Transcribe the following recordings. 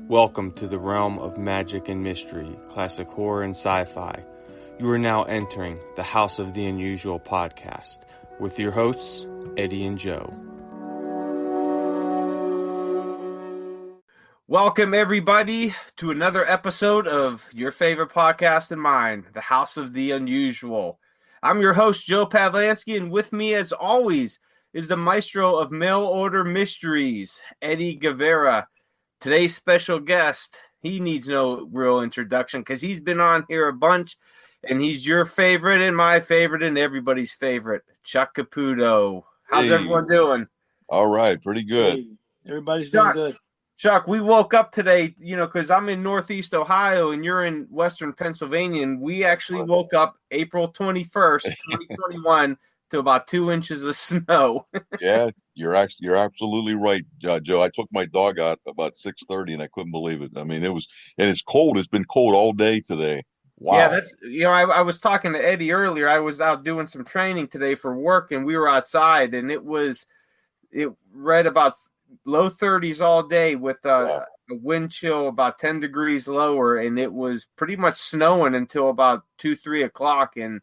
Welcome to the realm of magic and mystery, classic horror and sci-fi. You are now entering the House of the Unusual podcast with your hosts, Eddie and Joe. Welcome, everybody, to another episode of your favorite podcast and mine, the House of the Unusual. I'm your host, Joe Pavlansky, and with me, as always, is the maestro of mail-order mysteries, Eddie Guevara. Today's special guest, he needs no real introduction because he's been on here a bunch, and he's your favorite and my favorite and everybody's favorite, Chuck Caputo. How's everyone doing? All right, pretty good. Hey, everybody's doing good. Chuck, we woke up today, because I'm in Northeast Ohio and you're in Western Pennsylvania, and we actually woke up April 21st, 2021, to about 2 inches of snow. Yeah, you're absolutely right, Joe. I took my dog out about 6:30 and I couldn't believe it. I mean, it's cold. It's been cold all day today. Wow. Yeah, that's I was talking to Eddie earlier. I was out doing some training today for work, and we were outside, and it read about low 30s all day with a wind chill about 10 degrees lower, and it was pretty much snowing until about 2-3 o'clock, and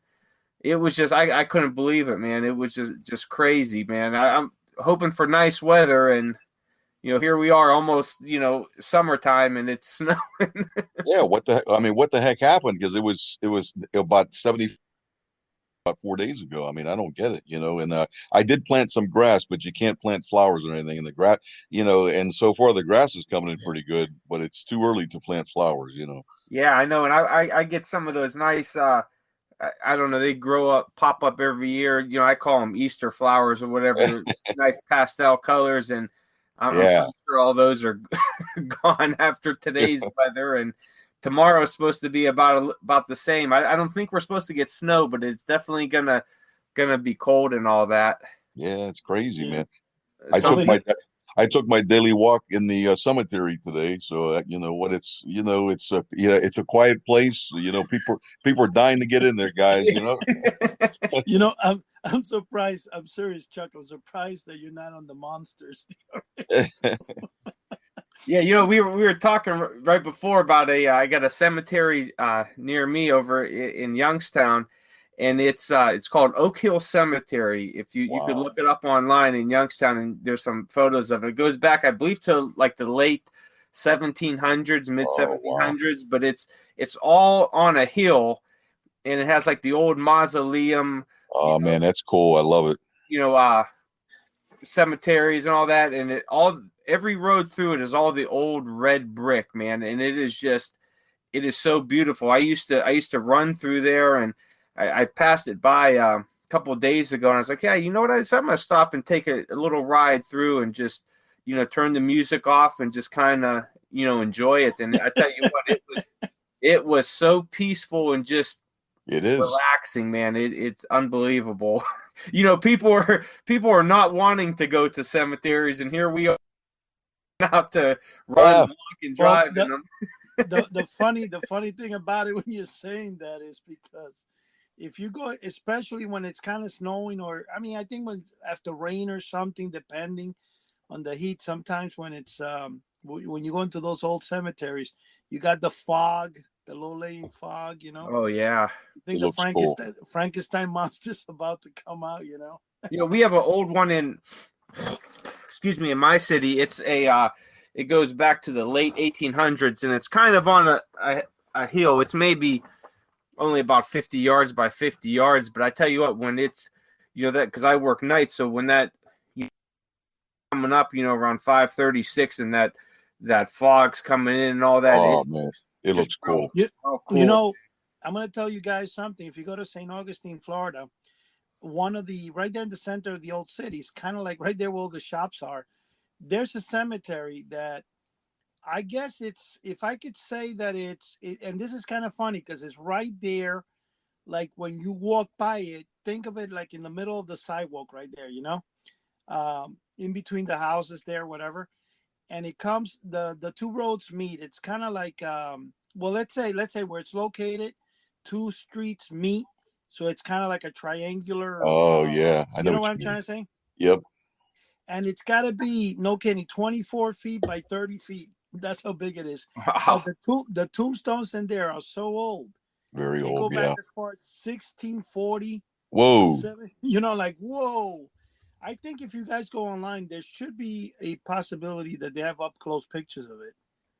it was just I couldn't believe it, man. It was just crazy, man. I'm hoping for nice weather, and here we are, almost summertime, and it's snowing. Yeah, what the heck happened? Because it was about 70 about 4 days ago. I mean, I don't get it, and I did plant some grass, but you can't plant flowers or anything in the grass, and so far the grass is coming in pretty good, but it's too early to plant flowers. Yeah, I know. And I get some of those nice I don't know, they pop up every year. I call them Easter flowers or whatever, nice pastel colors, and I'm sure all those are gone after today's weather, and tomorrow is supposed to be about the same. I don't think we're supposed to get snow, but it's definitely gonna be cold and all that. Yeah, it's crazy, man. I took my daily walk in the cemetery today, so it's a quiet place. People are dying to get in there, guys. I'm surprised. I'm serious, Chuck. I'm surprised that you're not on the monsters. Yeah, we were talking right before about I got a cemetery near me over in Youngstown, and it's called Oak Hill Cemetery. If you could look it up online in Youngstown, and there's some photos of it. It goes back, I believe, to like the late 1700s, mid 1700s, but it's all on a hill, and it has like the old mausoleum. Oh man, that's cool. I love it. Cemeteries and all that, and every road through it is all the old red brick, man, and it is so beautiful. I used to run through there, and I passed it by a couple of days ago, and I was like, yeah, you know what? I'm going to stop and take a little ride through and just, turn the music off and just kind of, enjoy it. And I tell you what, it was so peaceful and just relaxing, man. It's unbelievable. People are not wanting to go to cemeteries, and here we are out to run, walk, and drive in them. The funny thing about it when you're saying that is because if you go, especially when it's kind of snowing, or I think when after rain or something, depending on the heat, sometimes when it's when you go into those old cemeteries, you got the fog, the low-laying fog, Oh yeah, I think the Frankenstein monster's about to come out. We have an old one in my city. It's it goes back to the late 1800s, and it's kind of on a hill. It's maybe only about 50 yards by 50 yards, but I tell you what, when it's that, because I work nights, so when that coming up, around 5:36, and that fog's coming in and all that, man, it looks cool. Cool. I'm going to tell you guys something. If you go to St. Augustine, Florida, right there in the center of the old city, it's kind of like right there where all the shops are. There's a cemetery that I guess if I could say that and this is kind of funny because it's right there, like when you walk by it, think of it like in the middle of the sidewalk right there, in between the houses there, whatever. And it comes, the two roads meet. It's kind of like, let's say where it's located, two streets meet. So it's kind of like a triangular. Oh, yeah. I know what I'm trying to say? Yep. And it's got to be, no kidding, 24 feet by 30 feet. That's how big it is. But Wow. the tombstones in there are so old. Very They go old. back Yeah. as far as 1640, Whoa. 7. Like whoa. I think if you guys go online, there should be a possibility that they have up close pictures of it.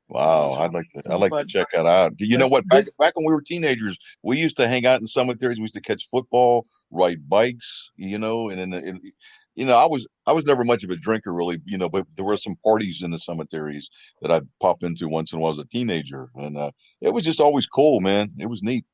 Wow, I'd like to But check that out. You know what? Back this, back when we were teenagers, we used to hang out in cemeteries. We used to catch football, ride bikes, I was never much of a drinker really, but there were some parties in the cemeteries that I'd pop into once in a while as a teenager, and it was just always cool, man. It was neat.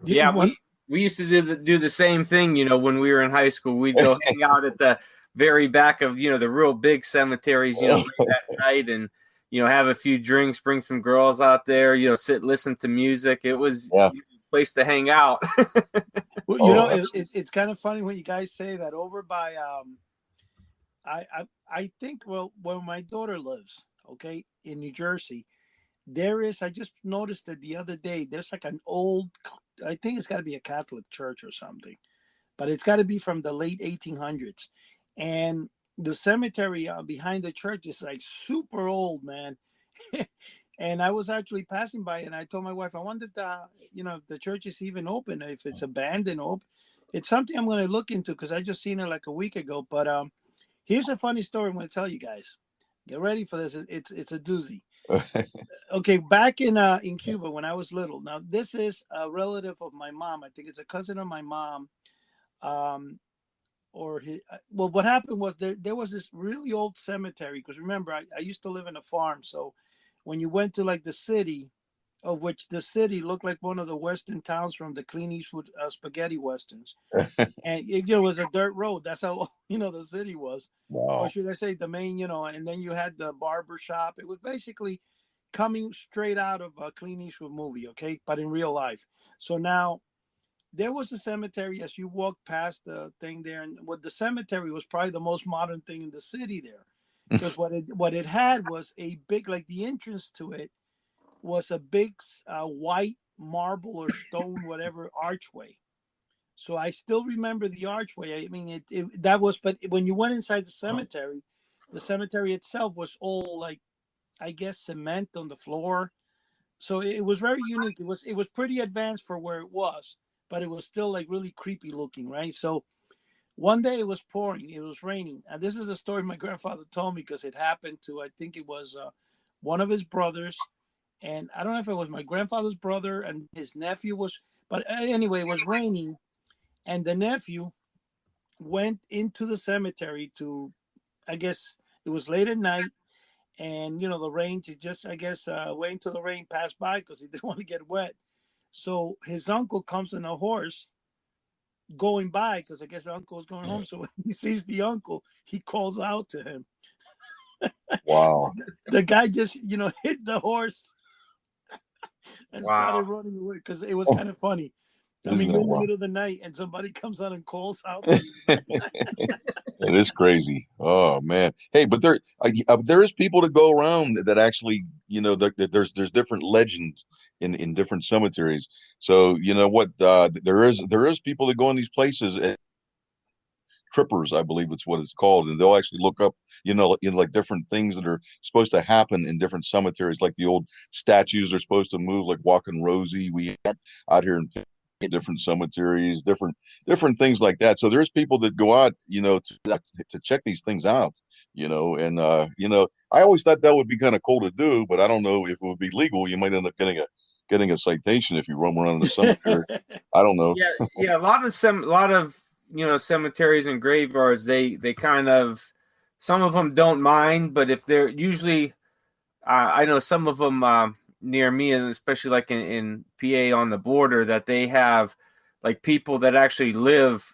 Yeah, one, we used to do the same thing, when we were in high school. We'd go hang out at the very back of, the real big cemeteries, late at night and have a few drinks, bring some girls out there, sit listen to music. It was Yeah. a place to hang out. Oh, it's kind of funny when you guys say that over by I think where my daughter lives, okay, in New Jersey, there is. I just noticed it the other day. There's like an old. I think it's got to be a Catholic church or something, but it's got to be from the late 1800s, and the cemetery behind the church is like super old, man. And I was actually passing by, and I told my wife, I wonder if if the church is even open, if it's abandoned. Open. It's something I'm going to look into because I just seen it like a week ago. But here's a funny story I'm going to tell you guys. Get ready for this. It's a doozy. Okay, back in Cuba when I was little. Now this is a relative of my mom. I think it's a cousin of my mom. Um, well, what happened was there was this really old cemetery because remember I used to live in a farm, so when you went to like the city, of which the city looked like one of the western towns from the Clint Eastwood spaghetti westerns, and it was a dirt road. That's how the city was, or wow. should I say the main, and then you had the barber shop. It was basically coming straight out of a Clint Eastwood movie, okay, but in real life. So now there was a cemetery as you walked past the thing there, and what the cemetery was probably the most modern thing in the city there, because what it had was a big, like the entrance to it was a big white marble or stone, whatever archway. So I still remember the archway. I mean, that was, but when you went inside the cemetery itself was all like, I guess, cement on the floor. So it was very unique. It was pretty advanced for where it was, but it was still like really creepy looking, right? So one day it was pouring, it was raining, and this is a story my grandfather told me because it happened to, I think it was one of his brothers, and I don't know if it was my grandfather's brother and his nephew was, but anyway, it was raining, and the nephew went into the cemetery to, I guess it was late at night, and the rain to just, I guess, wait until the rain passed by because he didn't want to get wet. So his uncle comes on a horse going by because I guess the uncle was going home. So when he sees the uncle, he calls out to him. Wow. The guy just, hit the horse and started Wow. running away because it was kind of funny. I mean, Isn't you're it in the wow? middle of the night and somebody comes out and calls out to you. It is crazy. Oh man. Hey, but there is people to go around that actually, there's different legends in different cemeteries. So you know what? There is people that go in these places. Trippers, I believe it's what it's called, and they'll actually look up, like different things that are supposed to happen in different cemeteries, like the old statues are supposed to move, like Walking Rosie. We have out here in different cemeteries, different things like that. So there's people that go out, to check these things out, and I always thought that would be kind of cool to do, but I don't know if it would be legal. You might end up getting a citation if you roam around in the cemetery. I don't know. Yeah, yeah. A lot of cemeteries and graveyards, they kind of, some of them don't mind, but if they're usually, I know some of them near me, and especially like in PA on the border, that they have like people that actually live,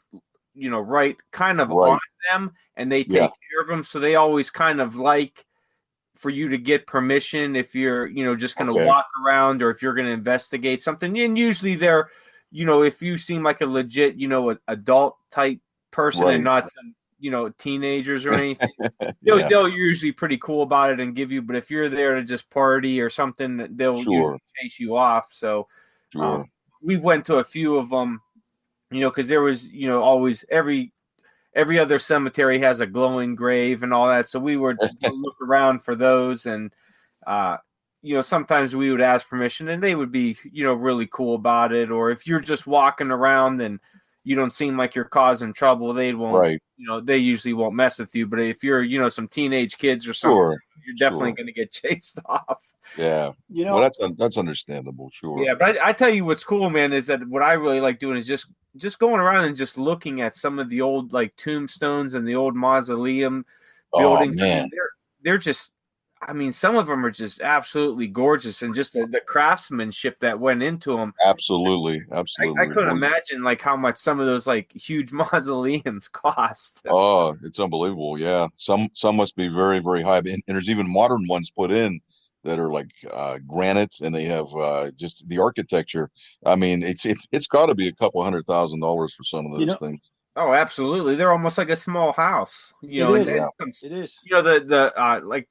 right kind of on Right. them, and they Yeah. take care of them. So they always kind of like for you to get permission if you're, just going to Okay. walk around or if you're going to investigate something. And usually they're, if you seem like a legit, adult type person and Right. not some, teenagers or anything, they'll, Yeah. they'll usually pretty cool about it and give you. But if you're there to just party or something, they'll usually Sure. chase you off. So Sure. we went to a few of them, because there was, always every other cemetery has a glowing grave and all that. So we would look around for those, and sometimes we would ask permission and they would be, really cool about it. Or if you're just walking around and you don't seem like you're causing trouble, they won't, Right. they usually won't mess with you. But if you're, some teenage kids or something, Sure. you're definitely Sure. going to get chased off. Yeah. You Well, know, that's understandable. Sure. Yeah, but I tell you what's cool, man, is that what I really like doing is just going around and just looking at some of the old like tombstones and the old mausoleum Oh buildings. I man. mean, they're just, I mean, some of them are just absolutely gorgeous, and just the craftsmanship that went into them. Absolutely. I Absolutely. couldn't imagine like how much some of those like huge mausoleums cost. Oh, it's unbelievable. Yeah. Some must be very, very high. And there's even modern ones put in that are like granite, and they have just the architecture. I mean, it's got to be a couple $100,000 for some of you those know, things. Oh, absolutely. They're almost like a small house, it and is. then Yeah. It is. the like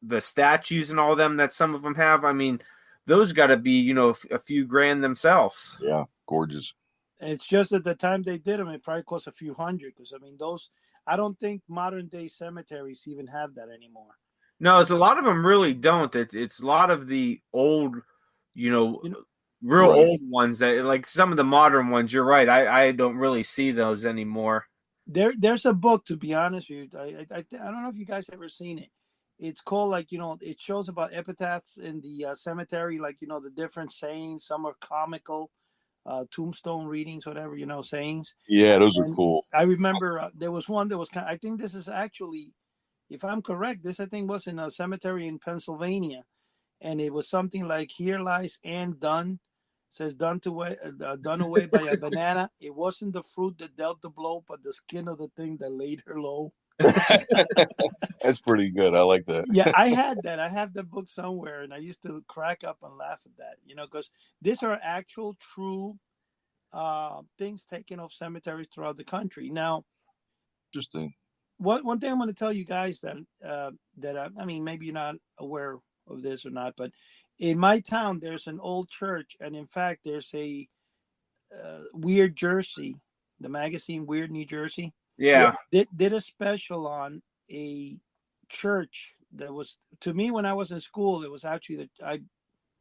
the statues and all them that some of them have. I mean, those got to be, a few grand themselves. Yeah. Gorgeous. It's just at the time they did them, it probably cost a few hundred. Because I mean, those, I don't think modern day cemeteries even have that anymore. No, it's a lot of them really don't. It's a lot of the old, you know, You know, real Right. old ones that like some of the modern ones. You're right. I don't really see those anymore. there's a book, to be honest with you. I don't know if you guys ever seen it. It's called, like, it shows about epitaphs in the cemetery, like, the different sayings. Some are comical, tombstone readings, whatever, sayings. Yeah. Those are And cool. I remember there was one that was kind. I think this is actually, if I'm correct, this, I think, was in a cemetery in Pennsylvania, and it was something like, "Here lies Ann Dunn." Says, done away by a banana. It wasn't the fruit that dealt the blow, but the skin of the thing that laid her low. That's pretty good. I like that. Yeah, I had that. I have the book somewhere, and I used to crack up and laugh at that. Because these are actual, true things taken off cemeteries throughout the country. Now, Interesting. one thing I'm going to tell you guys that I mean, maybe you're not aware of this or not, but in my town there's an old church, and in fact there's a Weird Jersey, the magazine Weird New Jersey. Yeah. Did a special on a church that was, to me, when I was in school, it was actually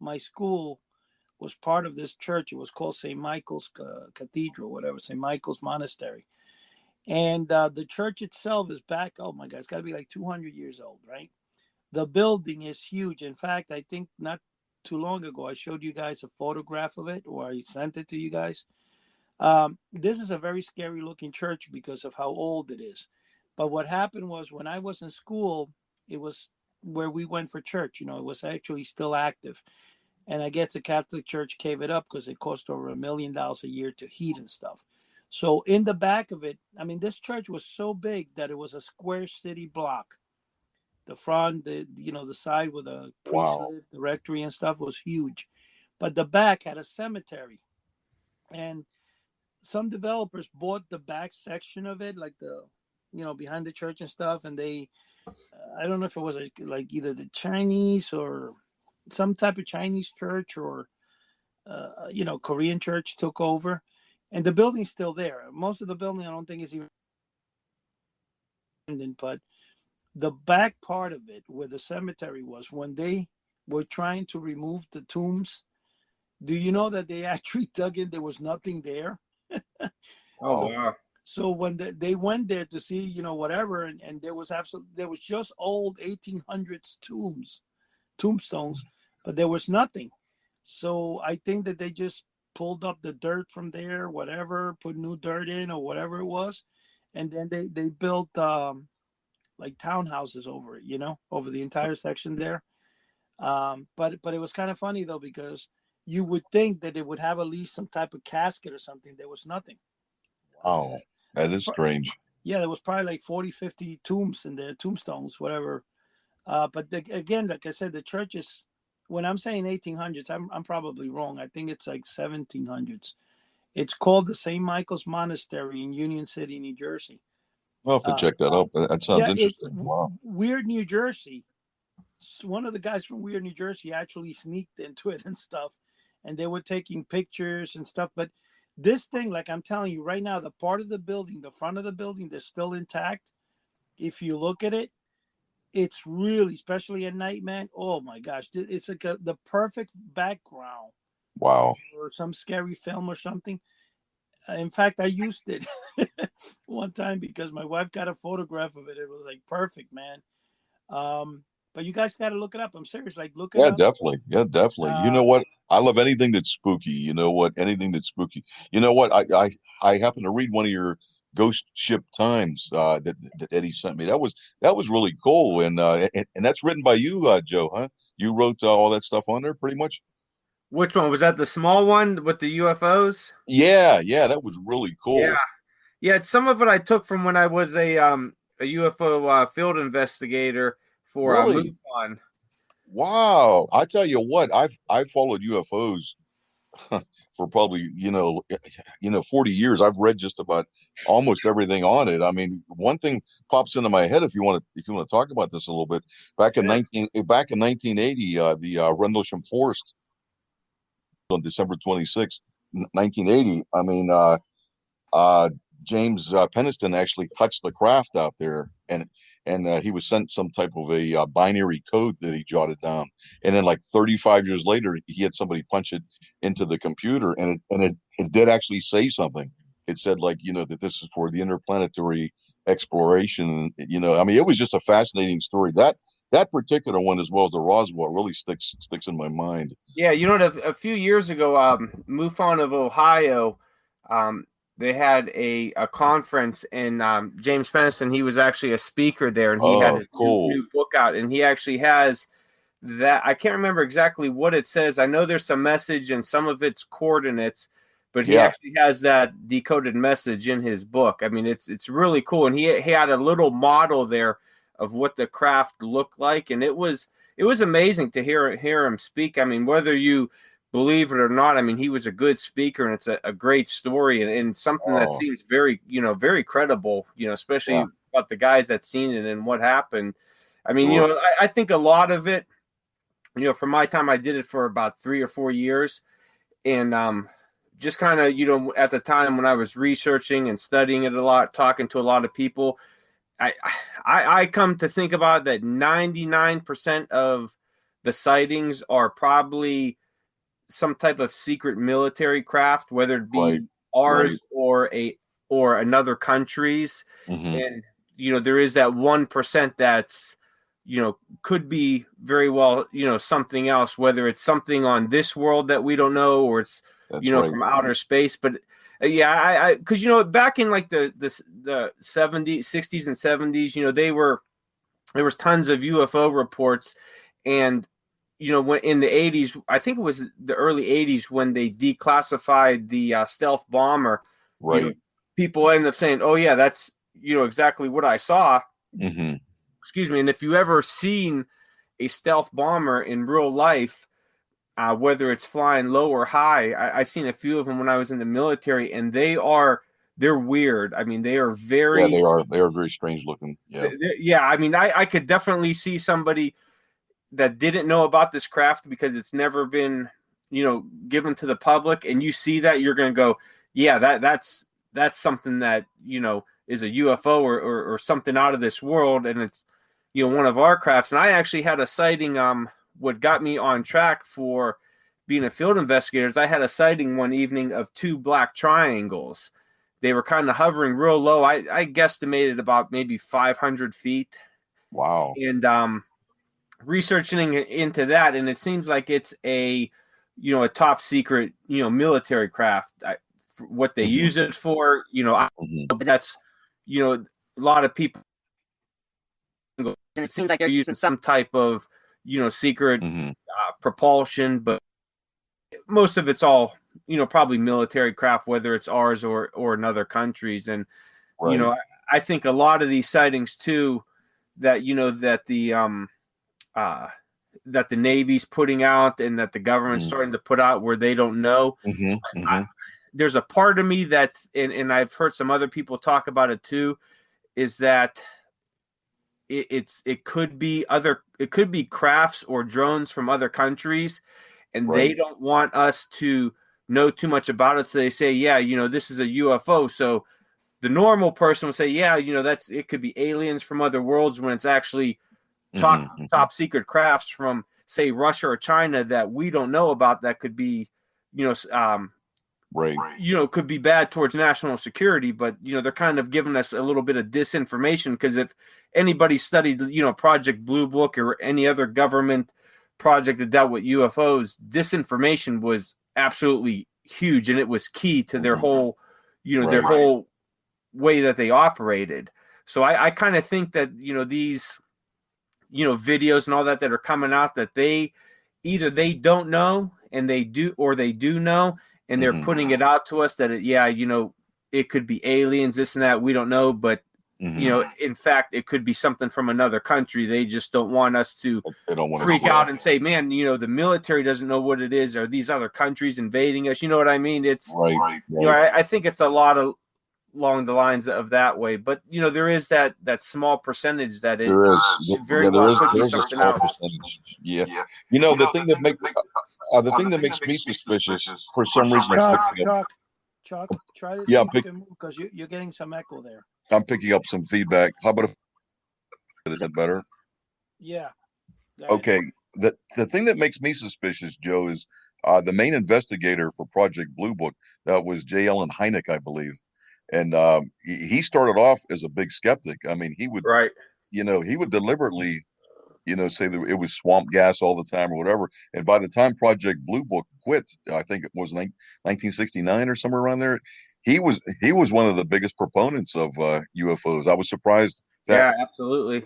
my school was part of this church. It was called St. Michael's Cathedral, whatever, St. Michael's Monastery. And the church itself is back, oh my God, it's got to be like 200 years old, right? The building is huge. In fact, I think not too long ago, I showed you guys a photograph of it, or I sent it to you guys. This is a very scary looking church because of how old it is. But what happened was, when I was in school, it was where we went for church. It was actually still active. And I guess the Catholic Church gave it up because it cost over $1 million a year to heat and stuff. So in the back of it, I mean, this church was so big that it was a square city block. The front, the side where the priest Wow. lived, the rectory and stuff, was huge. But the back had a cemetery. And some developers bought the back section of it, like behind the church and stuff. And they, I don't know if it was like either the Chinese or some type of Chinese church, or Korean church took over, and the building's still there. Most of the building, I don't think, is even, but the back part of it, where the cemetery was, when they were trying to remove the tombs, do you know that they actually dug in? There was nothing there. Oh wow. So when they went there to see, whatever, and there was just old 1800s tombstones, but there was nothing. So I think that they just pulled up the dirt from there, whatever, put new dirt in or whatever it was, and then they built like townhouses over it, over the entire section there. But it was kind of funny though, because you would think that it would have at least some type of casket or something. There was nothing. Wow. That is strange. Yeah, there was probably like 40, 50 tombs in there, tombstones, whatever. But again, like I said, the church is, when I'm saying 1800s, I'm probably wrong. I think it's like 1700s. It's called the St. Michael's Monastery in Union City, New Jersey. I'll have to check that out. That sounds Yeah, interesting. Wow. Weird New Jersey. One of the guys from Weird New Jersey actually sneaked into it and stuff, and they were taking pictures and stuff. But this thing, like I'm telling you right now, the part of the building, the front of the building, that's still intact. If you look at it, It's really, especially at night, man. Oh my gosh, it's like the perfect background Wow. for some scary film or something. In fact, I used it one time because my wife got a photograph of it. It was like perfect, man. But you guys got to look it up. I'm serious. Like, look it Yeah, up. definitely. Yeah, definitely. You know Uh, what? I love anything that's spooky. You know what? Anything that's spooky. You know what? I happened to read one of your Ghost Ship Times that Eddie sent me. That was really cool, and that's written by you, Joe, huh? You wrote all that stuff on there, pretty much. Which one was that? The small one with the UFOs? Yeah, yeah, that was really Yeah, cool. yeah. Some of it I took from when I was a UFO field investigator for Really? MUFON. Wow. I tell you what, I've followed UFOs for probably 40 years. I've read just about almost everything on it. I mean, one thing pops into my head if you want to talk about this a little bit. Sure. Back in 1980, the Rendlesham Forest on December 26th, 1980. I mean, uh, James Peniston actually touched the craft out there, and he was sent some type of a binary code that he jotted down, and then like 35 years later, he had somebody punch it into the computer, and it did actually say something. It said like that this is for the interplanetary exploration. I mean, it was just a fascinating story. That particular one, as well as the Roswell, really sticks in my mind. Yeah, a few years ago, MUFON of Ohio, um, they had a conference, and James Peniston, he was actually a speaker there, and he had Oh, his cool. new book out, and he actually has that. I can't remember exactly what it says. I know there's some message and some of it's coordinates, but he Yeah, actually has that decoded message in his book. I mean, it's really cool, and he had a little model there of what the craft looked like, and it was amazing to hear him speak. I mean, whether you believe it or not, I mean, he was a good speaker, and it's a great story, and something that oh, seems very credible. Especially yeah, about the guys that seen it and what happened. I mean, sure. I think a lot of it, for my time, I did it for about 3 or 4 years, and just kind of, at the time when I was researching and studying it a lot, talking to a lot of people, I I come to think about that 99% of the sightings are probably some type of secret military craft, whether it Right, be right. ours or another country's. Hmm. And there is that 1% that's could be very well something else, whether it's something on this world that we don't know, or it's That's right. from outer space. But yeah, I because back in like the 70s, 60s and 70s, there was tons of UFO reports, and when in the 80s, I think it was the early 80s when they declassified the stealth bomber. you know Right. People end up saying, oh yeah, that's exactly what I saw. Hmm. Excuse me. And if you ever seen a stealth bomber in real life, whether it's flying low or high, I've seen a few of them when I was in the military, and they're weird. I mean, they are Yeah, very, they are very strange looking. Yeah. yeah. I mean, I could definitely see somebody that didn't know about this craft because it's never been, given to the public, and you see that, you're going to go, yeah, that's something that is a UFO or something out of this world, and it's one of our crafts. And I actually had a sighting. What got me on track for being a field investigator is I had a sighting one evening of two black triangles. They were kind of hovering real low. I guesstimated about maybe 500 feet, Wow. and researching into that, and it seems like it's a top secret military craft. What they Hmm. use it for, Hmm. but that's a lot of people, and it seems like they're using some type of secret Hmm. propulsion, but most of it's all probably military craft, whether it's ours or another countries. And you Right. know I think a lot of these sightings too, that uh, that the Navy's putting out and that the government's Hmm. starting to put out where they don't know. Hmm. I, Hmm. there's a part of me that's, and I've heard some other people talk about it too, is that it could be crafts or drones from other countries, and they Right. don't want us to know too much about it. So they say, yeah, this is a UFO. So the normal person would say, yeah, it could be aliens from other worlds, when it's actually top secret crafts from, say, Russia or China that we don't know about, that could be, right. Could be bad towards national security. But they're kind of giving us a little bit of disinformation, because if anybody studied Project Blue Book or any other government project that dealt with UFOs, disinformation was absolutely huge, and it was key to their whole their whole way that they operated. So I kind of think that these videos and all that are coming out, that they either they don't know and they do, or they do know and they're putting it out to us that it could be aliens, this and that, we don't know, but in fact it could be something from another country. They just don't want us to freak out and say, man, the military doesn't know what it is, or these other countries invading us. You know what I mean? It's right. I think it's a lot of along the lines of that way, but there is that small percentage that it very well could be something else. Yeah. The thing that makes me suspicious for some reason. Chuck, try to see if you can move, because you're getting some echo there. I'm picking up some feedback. How about is it better? Yeah. Okay. The thing that makes me suspicious, Joe, is the main investigator for Project Blue Book. That was J. Allen Hynek, I believe. And he started off as a big skeptic. I mean, he would deliberately, say that it was swamp gas all the time or whatever. And by the time Project Blue Book quit, I think it was 1969 or somewhere around there, he was one of the biggest proponents of UFOs. I was surprised. Yeah, absolutely.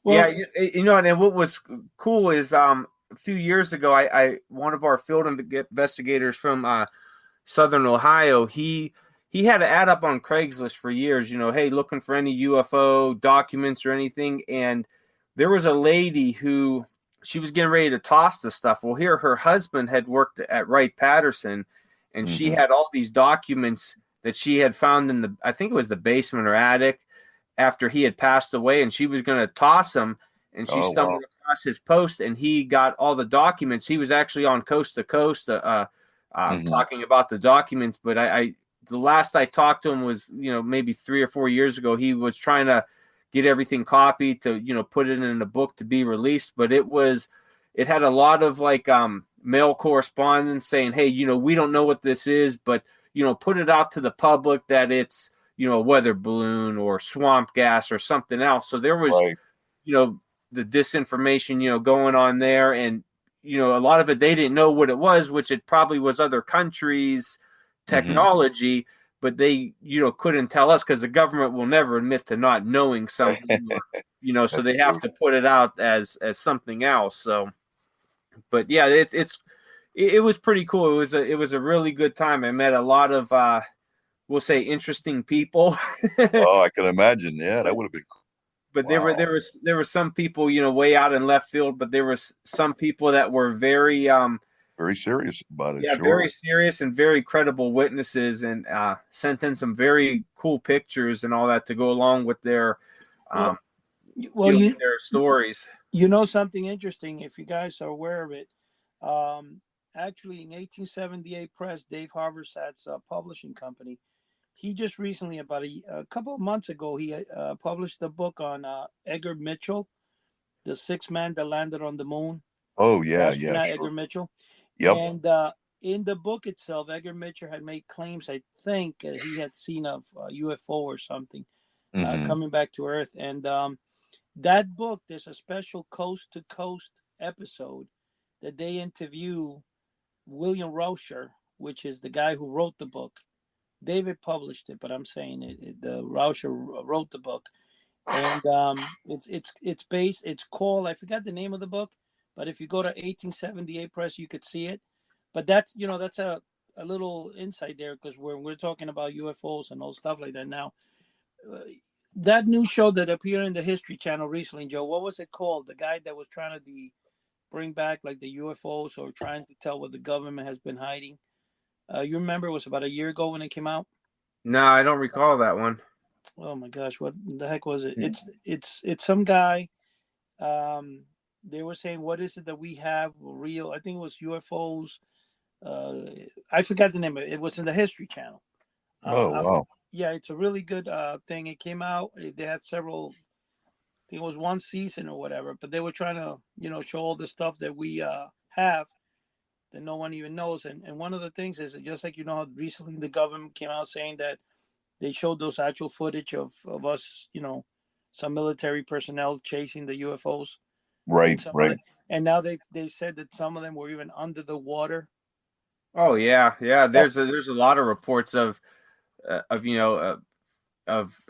Well, and what was cool is a few years ago, I one of our field investigators from Southern Ohio, he had an ad up on Craigslist for years, hey, looking for any UFO documents or anything. And there was a lady who, she was getting ready to toss the stuff. Well, here, her husband had worked at Wright-Patterson, and she had all these documents that she had found I think it was the basement or attic, after he had passed away, and she was going to toss them. And she stumbled across his post, and he got all the documents. He was actually on Coast to Coast talking about the documents. But the last I talked to him was, maybe 3 or 4 years ago. He was trying to get everything copied to, put it in a book to be released. But it had a lot of mail correspondence saying, hey, we don't know what this is, but, put it out to the public that it's, a weather balloon or swamp gas or something else. So there was, the disinformation, going on there. And, a lot of it, they didn't know what it was, which it probably was other countries' technology, but they, couldn't tell us, because the government will never admit to not knowing something, so they have to put it out as something else. So, but yeah, it was pretty cool. It was a really good time. I met a lot of, we'll say, interesting people. Oh, I can imagine. Yeah, that would have been cool. But there were some people, way out in left field, but there was some people that were very serious about it. Yeah, sure. Very serious and very credible witnesses, and sent in some very cool pictures and all that to go along with their their stories. Something interesting, if you guys are aware of it. Actually, in 1878 Press, Dave Haversad's publishing company, he just recently, about a couple of months ago, he published a book on Edgar Mitchell, the 6th man that landed on the moon. Oh, yeah, sure. Edgar Mitchell. Yep. And in the book itself, Edgar Mitchell had made claims, I think, he had seen a UFO or something coming back to Earth. And that book, there's a special Coast to Coast episode that they interview William Rauscher, which is the guy who wrote the book. David published it, but I'm saying the Rauscher wrote the book, and it's based. It's called, I forgot the name of the book, but if you go to 1878 Press, you could see it. But that's a little insight there, because we're talking about UFOs and all stuff like that now. That new show that appeared in the History Channel recently, Joe, what was it called? The guy that was trying to bring back like the UFOs, or trying to tell what the government has been hiding. You remember it was about a year ago when it came out? No, I don't recall that one. Oh my gosh, what the heck was it? It's some guy. They were saying, what is it that we have real? I think it was UFOs. I forgot the name of it. It was in the History Channel. Wow. Yeah, it's a really good thing. It came out. They had several think it was one season or whatever, but they were trying to, show all the stuff that we have that no one even knows. And one of the things is that just like, how recently the government came out saying that they showed those actual footage of us, some military personnel chasing the UFOs. And Right, some of right. the, and now they said that some of them were even under the water. Oh yeah, yeah. Oh, There's a lot of reports of of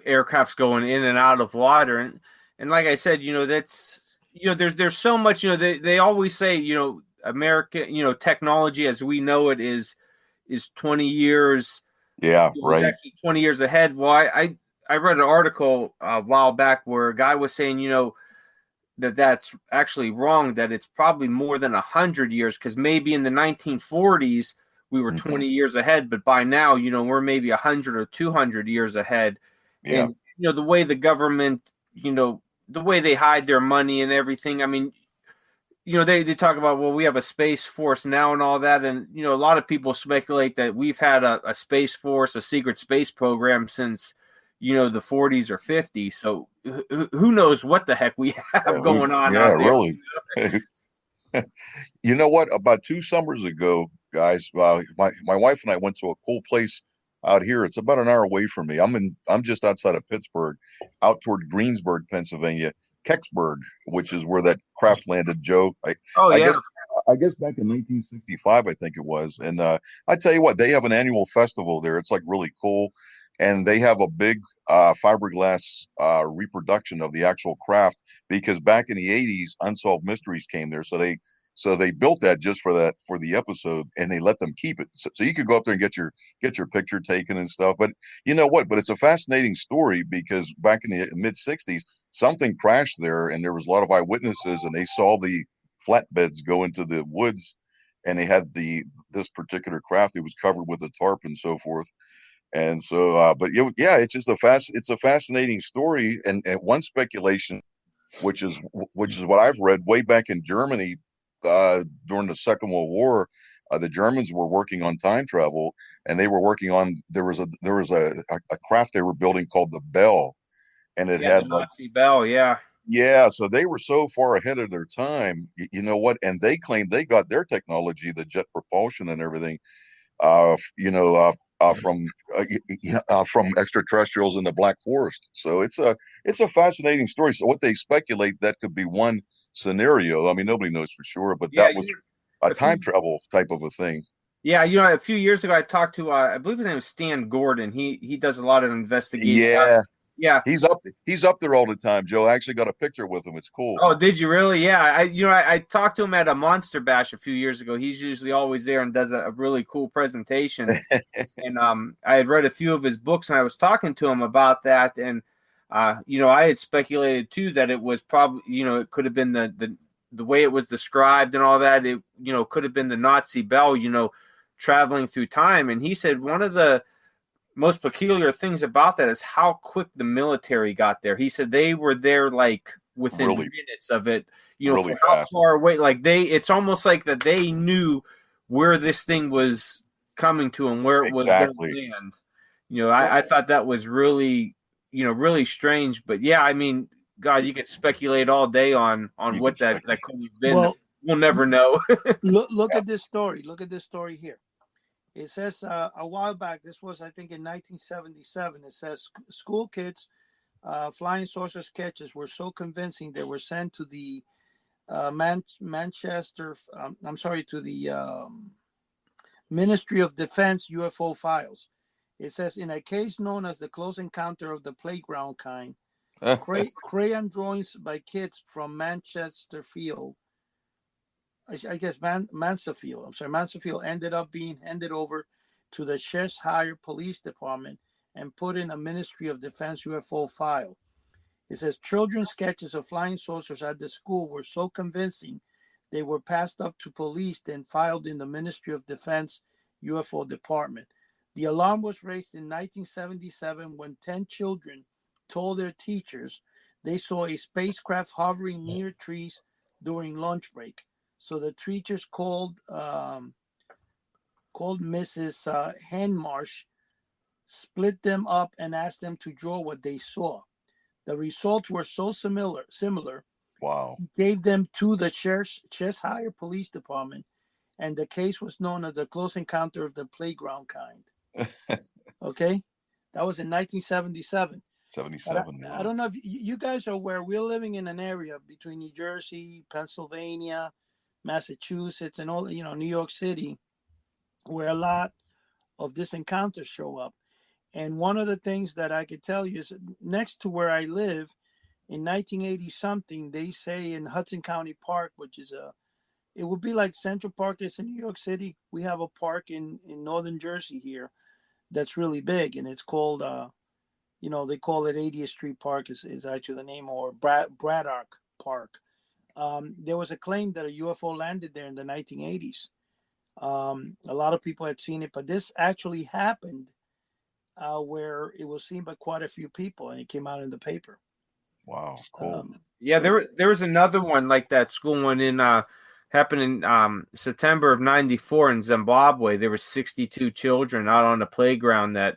aircrafts going in and out of water, and like I said, that's there's so much. They always say American technology as we know it is 20 years. yeah, Is right. actually 20 years ahead. Well, I read an article a while back where a guy was saying that's actually wrong, that it's probably more than 100 years, because maybe in the 1940s we were Hmm. 20 years ahead, but by now we're maybe 100 or 200 years ahead. Yeah, And the way the government, the way they hide their money and everything, I mean, they talk about, well, we have a space force now and all that, and a lot of people speculate that we've had a space force, a secret space program since the 40s or 50s. So who knows what the heck we have going on yeah, out there. really. You know what? About 2 summers ago, guys, my wife and I went to a cool place out here. It's about an hour away from me. I'm just outside of Pittsburgh, out toward Greensburg, Pennsylvania, Kecksburg, which is where that craft landed. Joe, Oh I yeah. guess I guess back in 1965, I think it was. And I tell you what, they have an annual festival there. It's like really cool, and they have a big fiberglass reproduction of the actual craft, because back in the 80s, Unsolved Mysteries came there, so they built that just for the episode, and they let them keep it. So you could go up there and get your picture taken and stuff. But you know what? But it's a fascinating story, because back in the mid 60s, something crashed there, and there was a lot of eyewitnesses, and they saw the flatbeds go into the woods, and they had this particular craft. It was covered with a tarp and so forth. And so, but yeah, it's a fascinating story. And one speculation, which is what I've read way back in Germany during the Second World War. The Germans were working on time travel, and they were working on there was a craft they were building called the Bell, and it Yeah, the had like, Nazi bell. Yeah. yeah, so they were so far ahead of their time. You know what? And they claimed they got their technology, the jet propulsion and everything, uh, you know, uh, from extraterrestrials in the Black Forest. So it's a fascinating story. So what they speculate, that could be one scenario. I mean, nobody knows for sure, but Yeah, that was a a few time travel type of a thing. yeah, a few years ago I talked to I believe his name is Stan Gordon. He does a lot of investigating. Yeah, Yeah. he's up there all the time, Joe. I actually got a picture with him. It's cool. Oh, did you really? Yeah, I talked to him at a Monster Bash a few years ago. He's usually always there and does a really cool presentation. And I had read a few of his books, and I was talking to him about that. And I had speculated too that it was probably, it could have been the way it was described and all that. It could have been the Nazi bell, traveling through time. And he said one of the most peculiar things about that is how quick the military got there. He said they were there like within Really, minutes of it, really for how fast. far away, like it's almost like that they knew where this thing was coming to and where it was going Exactly. to land. Well, I thought that was really, really strange. But yeah, I mean, God, you could speculate all day on You can what that speculate. could have been. well, We'll never know. look Yeah. at this story. Look at this story here. It says a while back, this was, I think, in 1977. It says school kids' flying saucer sketches were so convincing they were sent to the Manchester, I'm sorry, to the Ministry of Defense UFO files. It says, in a case known as the close encounter of the playground kind, crayon drawings by kids from Manchester Field, I guess Mansfield, I'm sorry, Mansfield, ended up being handed over to the Cheshire Police Department and put in a Ministry of Defense UFO file. It says children's sketches of flying saucers at the school were so convincing they were passed up to police, then filed in the Ministry of Defense UFO department. The alarm was raised in 1977 when 10 children told their teachers they saw a spacecraft hovering near trees during lunch break. So the teachers called Mrs. Henmarsh, split them up, and asked them to draw what they saw. The results were so similar. Wow. He gave them to the Cheshire Police Department, and the case was known as the Close Encounter of the Playground Kind. Okay, that was in 1977. But 77. I don't know if you guys are aware. We're living in an area between New Jersey, Pennsylvania, Massachusetts, and all, New York City, where a lot of these encounters show up. And one of the things that I could tell you is next to where I live, in 1980 something, they say in Hudson County Park, which is it would be like Central Park is in New York City. We have a park in northern Jersey here that's really big, and it's called they call it 80th Street Park is actually the name, or Braddock Park. There was a claim that a UFO landed there in the 1980s. A lot of people had seen it, but this actually happened where it was seen by quite a few people, and it came out in the paper. Wow, cool. Yeah, there was another one like that school one in happened in September of '94 in Zimbabwe. There were 62 children out on the playground that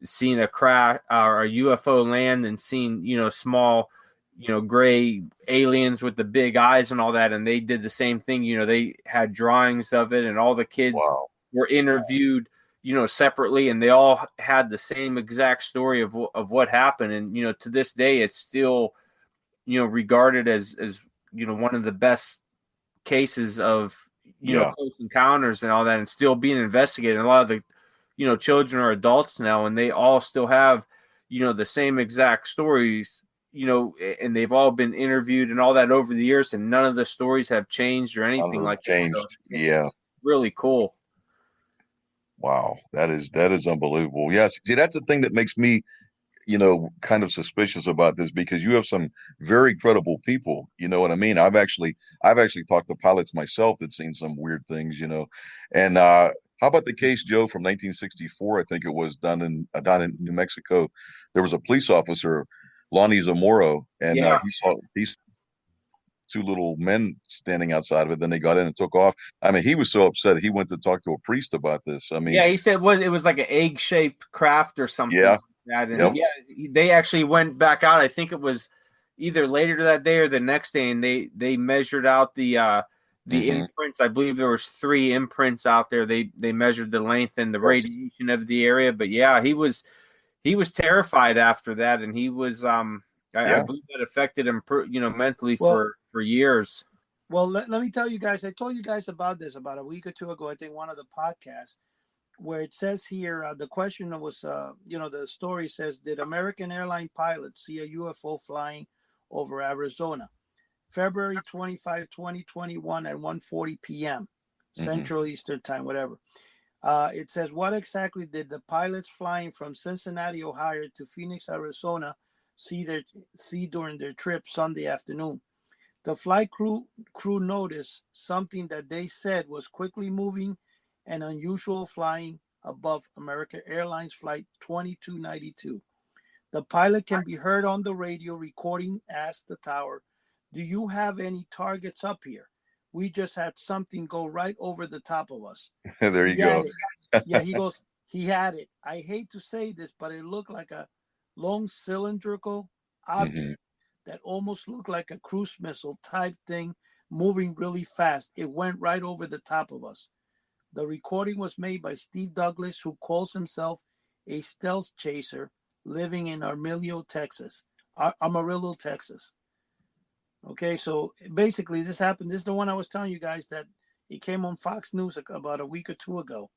seen a crash or a UFO land and seen small gray aliens with the big eyes and all that, and they did the same thing. They had drawings of it, and all the kids Wow. were interviewed separately, and they all had the same exact story of what happened. And to this day it's still regarded as one of the best cases of close encounters and all that, and still being investigated. And a lot of the children are adults now, and they all still have the same exact stories, and they've all been interviewed and all that over the years, and none of the stories have changed or anything like changed. that. So yeah, really cool. Wow, that is unbelievable. Yes, see, that's the thing that makes me kind of suspicious about this, because you have some very credible people. You know what I mean? I've actually talked to pilots myself that seen some weird things. And how about the case, Joe, from 1964? I think it was done in New Mexico. There was a police officer, Lonnie Zamora, and Yeah. he saw two little men standing outside of it. Then they got in and took off. I mean, he was so upset he went to talk to a priest about this. I mean, Yeah, he said it was like an egg-shaped craft or something yeah, like that. And yep. yeah, they actually went back out. I think it was either later that day or the next day, and they measured out the imprints. I believe there was 3 imprints out there. They measured the length and the radiation of the area. But yeah, he was terrified after that, and he was I believe that affected him mentally for years. Well, let me tell you guys, I told you guys about this about a week or two ago, I think one of the podcasts, where it says here, the question was, the story says, did American airline pilots see a UFO flying over Arizona? February 25, 2021 at 1:40 p.m. Central Eastern Time, whatever. It says, what exactly did the pilots flying from Cincinnati, Ohio to Phoenix, Arizona see during their trip Sunday afternoon? The flight crew noticed something that they said was quickly moving and unusual flying above American Airlines Flight 2292. The pilot can be heard on the radio recording, asked the tower, do you have any targets up here? We just had something go right over the top of us. There you go. Yeah, he goes, he had it. I hate to say this, but it looked like a long cylindrical object that almost looked like a cruise missile type thing moving really fast. It went right over the top of us. The recording was made by Steve Douglas, who calls himself a stealth chaser living in Amarillo, Texas. Okay, so basically this happened. This is the one I was telling you guys that it came on Fox News about a week or two ago.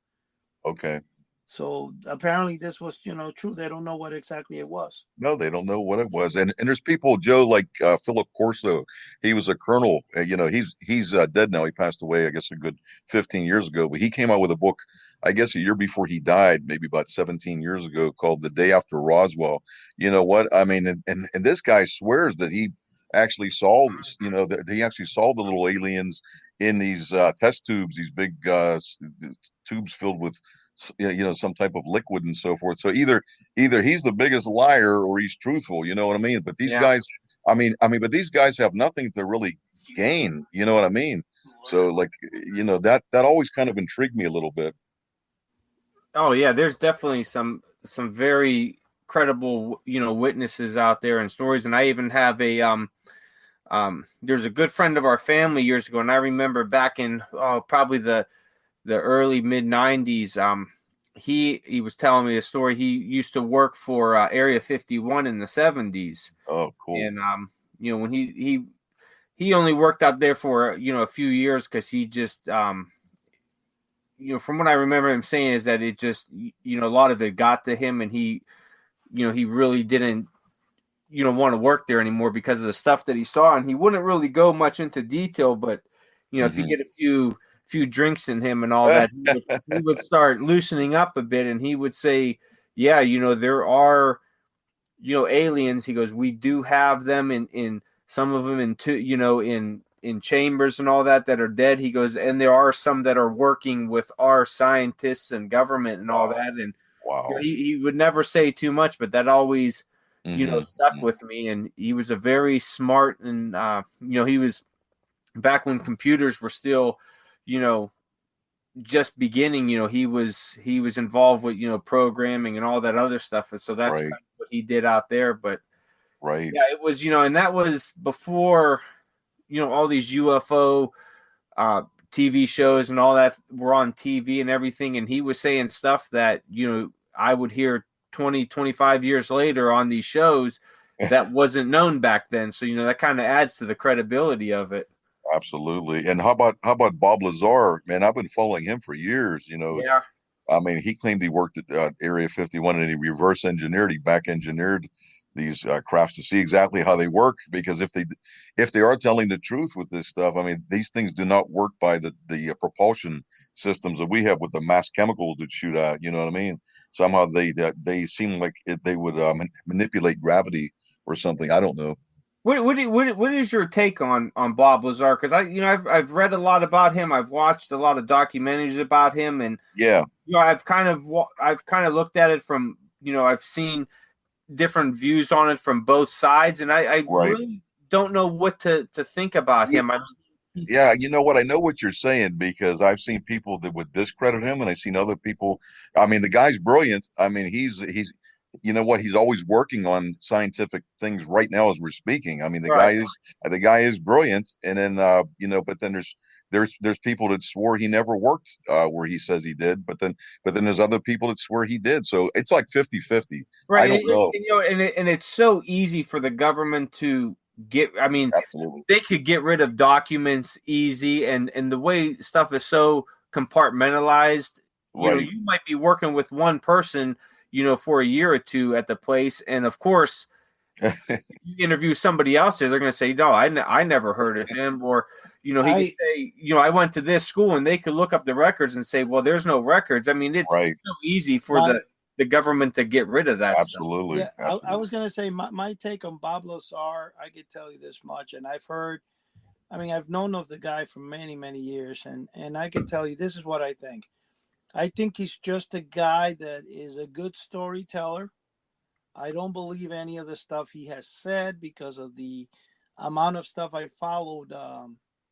Okay. So apparently this was, true. They don't know what exactly it was. No, they don't know what it was. And there's people, Joe, like Philip Corso. He was a colonel. He's dead now. He passed away, I guess, a good 15 years ago. But he came out with a book, I guess, a year before he died, maybe about 17 years ago, called The Day After Roswell. You know what? I mean, and this guy swears that he actually saw this, that he actually saw the little aliens in these test tubes, these big tubes filled with some type of liquid and so forth. So either he's the biggest liar or he's truthful, you know what I mean? But these guys, but these guys have nothing to really gain, you know what I mean? So like, that always kind of intrigued me a little bit. Oh yeah, there's definitely some very credible, witnesses out there and stories. And I even have there's a good friend of our family years ago, and I remember back in probably the early mid '90s. He was telling me a story. He used to work for Area 51 in the '70s, Oh, cool. and when he only worked out there for a few years because he just from what I remember him saying is that it just a lot of it got to him, and he really didn't want to work there anymore because of the stuff that he saw, and he wouldn't really go much into detail, but if you get a few drinks in him and all that, he would start loosening up a bit, and he would say, yeah, there are aliens. He goes, we do have them in some of them in chambers and all that are dead. He goes, and there are some that are working with our scientists and government and all that. And wow. he would never say too much, but that always stuck with me. And he was a very smart, and he was back when computers were still just beginning. He was involved with programming and all that other stuff, and so that's kind of what he did out there. But yeah, it was and that was before all these UFO TV shows and all that were on TV and everything, and he was saying stuff that I would hear 20-25 years later on these shows that wasn't known back then. So that kind of adds to the credibility of it. Absolutely. And how about Bob Lazar? Man, I've been following him for years. Yeah. I mean, he claimed he worked at Area 51 and he reverse engineered, he back engineered these crafts to see exactly how they work. Because if they are telling the truth with this stuff, I mean, these things do not work by the propulsion systems that we have with the mass chemicals that shoot out. You know what I mean? Somehow they seem like they would manipulate gravity or something. I don't know. What is your take on Bob Lazar? Because I've read a lot about him. I've watched a lot of documentaries about him, and yeah, I've kind of looked at it from I've seen different views on it from both sides, and I really don't know what to think about him. Yeah, you know what? I know what you're saying because I've seen people that would discredit him, and I've seen other people. I mean, the guy's brilliant. I mean, he's you know what? He's always working on scientific things right now as we're speaking. I mean, the guy is brilliant. And then but then there's people that swore he never worked where he says he did, but then there's other people that swear he did. So it's like 50-50. Right. I don't know. And it's so easy for the government to Absolutely. they could get rid of documents easy, and the way stuff is so compartmentalized, you might be working with one person for a year or two at the place, and of course you interview somebody else there, they're going to say, no, I never heard of him, or he could say, I went to this school, and they could look up the records and say, well, there's no records. I mean, it's so easy for the government to get rid of that absolutely. stuff. Yeah, I was going to say my take on Bob Lazar. I could tell you this much, and I've known of the guy for many, many years, and I can tell you this is what I think. I think he's just a guy that is a good storyteller. I don't believe any of the stuff he has said because of the amount of stuff I followed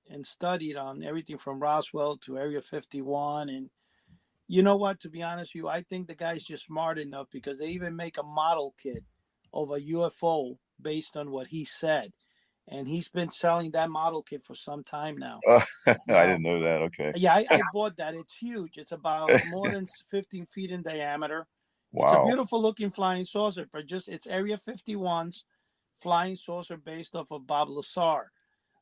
and studied on everything from Roswell to Area 51. And you know what? To be honest with you, I think the guy's just smart enough because they even make a model kit of a UFO based on what he said. And he's been selling that model kit for some time now. I didn't know that. Okay. Yeah, I bought that. It's huge. It's about more than 15 feet in diameter. Wow. It's a beautiful looking flying saucer, but it's Area 51's flying saucer based off of Bob Lazar.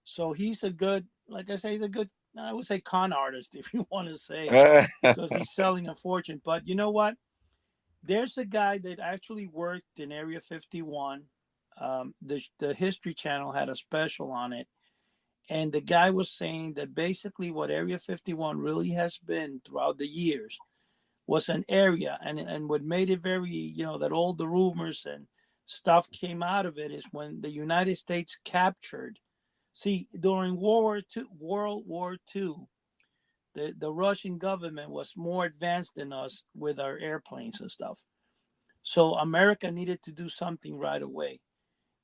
So he's a good, like I say, he's a good, I would say con artist, if you want to say, because he's selling a fortune. But you know what? There's a guy that actually worked in Area 51. The History Channel had a special on it. And the guy was saying that basically what Area 51 really has been throughout the years was an area. And what made it very, that all the rumors and stuff came out of it is when the United States captured. See, during World War II, the Russian government was more advanced than us with our airplanes and stuff. So America needed to do something right away.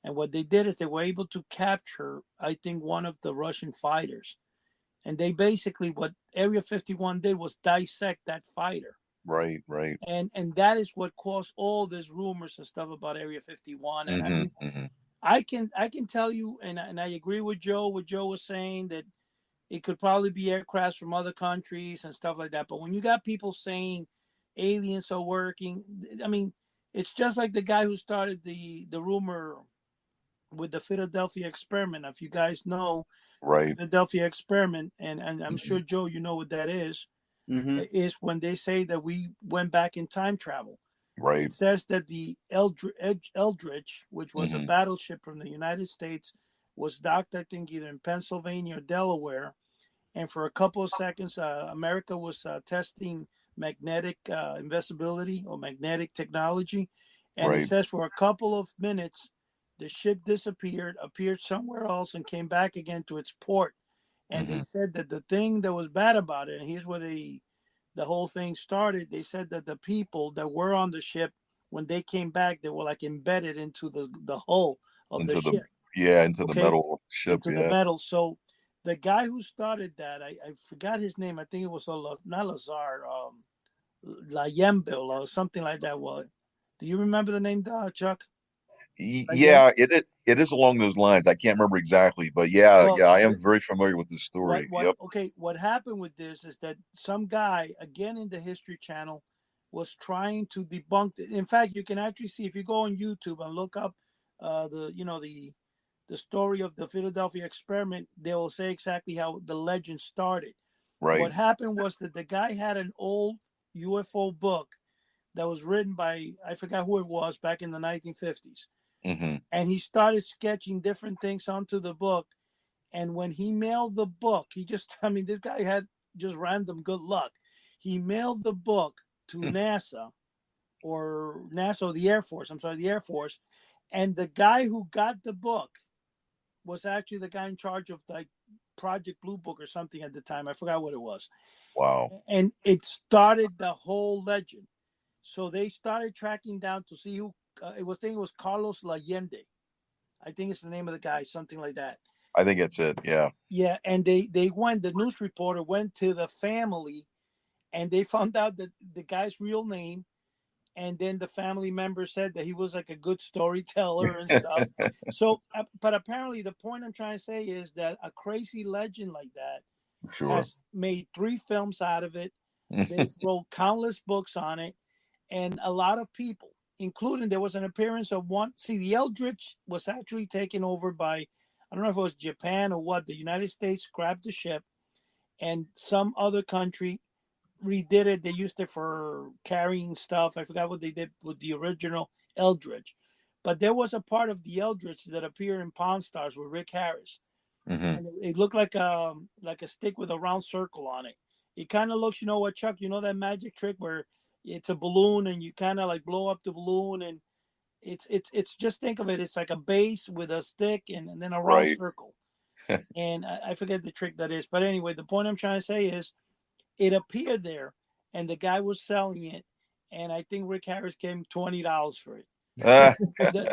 And what they did is they were able to capture, I think, one of the Russian fighters. And they basically, what Area 51 did was dissect that fighter. Right, right. And that is what caused all these rumors and stuff about Area 51. And I Hmm, mean, hmm. I can tell you, and I agree with Joe. What Joe was saying, that it could probably be aircrafts from other countries and stuff like that. But when you got people saying aliens are working, I mean, it's just like the guy who started the rumor with the Philadelphia experiment. If you guys know the Right. Philadelphia experiment, and I'm Hmm. sure Joe, you know what that Mm-hmm. is when they say that we went back in time travel. Right. It says that the Eldridge, which was a Hmm. battleship from the United States, was docked, I think, either in Pennsylvania or Delaware. And for a couple of seconds, America was testing magnetic invisibility or magnetic technology. And it Right. says for a couple of minutes, the ship disappeared, appeared somewhere else, and came back again to its port. And they Hmm. said that the thing that was bad about it, and here's where the whole thing started. They said that the people that were on the ship, when they came back, they were like embedded into the hull of the Into the ship. into the Okay, metal ship. into the Yeah. metal. So the guy who started that, I forgot his name. I think it was not Lazar, Layembil or something like that. Well, do you remember the name, Chuck? Layem? Yeah, it is along those lines. I can't remember exactly, but yeah, Well, yeah, I am very familiar with this story. what Yep. okay, what happened with this is that some guy again in the History Channel was trying to debunk it. In fact, you can actually see if you go on YouTube and look up the story of the Philadelphia experiment, they will say exactly how the legend started. Right. What happened was that the guy had an old UFO book that was written by, I forgot who it was, back in the 1950s. Hmm. And he started sketching different things onto the book. And when he mailed the book, he just, I mean, this guy had just random good luck. He mailed the book to NASA or the Air Force. I'm sorry, the Air Force. And the guy who got the book was actually the guy in charge of like Project Blue Book or something at the time. I forgot what it was. Wow. And it started the whole legend. So they started tracking down to see who it was. I think it was Carlos Allende. I think it's the name of the guy, something like that. I think it's it. Yeah. Yeah, and they went. The news reporter went to the family, and they found out that the guy's real name. And then the family member said that he was like a good storyteller and stuff. So, but apparently, the point I'm trying to say is that a crazy legend like that Sure. has made 3 films out of it. They wrote countless books on it, and a lot of people, including there was an appearance of one. See, the Eldritch was actually taken over by, I don't know if it was Japan or what. The United States grabbed the ship, and some other country redid it. They used it for carrying stuff. I forgot what they did with the original Eldritch, but there was a part of the Eldritch that appeared in Pawn Stars with Rick Harris, Hmm. and it looked like a stick with a round circle on it. It kind of looks, you know what, Chuck? You know that magic trick where it's a balloon and you kind of like blow up the balloon, and it's just think of it. It's like a base with a stick and then a round Right. circle. And I forget the trick that is, but anyway, the point I'm trying to say is it appeared there, and the guy was selling it, and I think Rick Harris gave him $20 for it. Uh,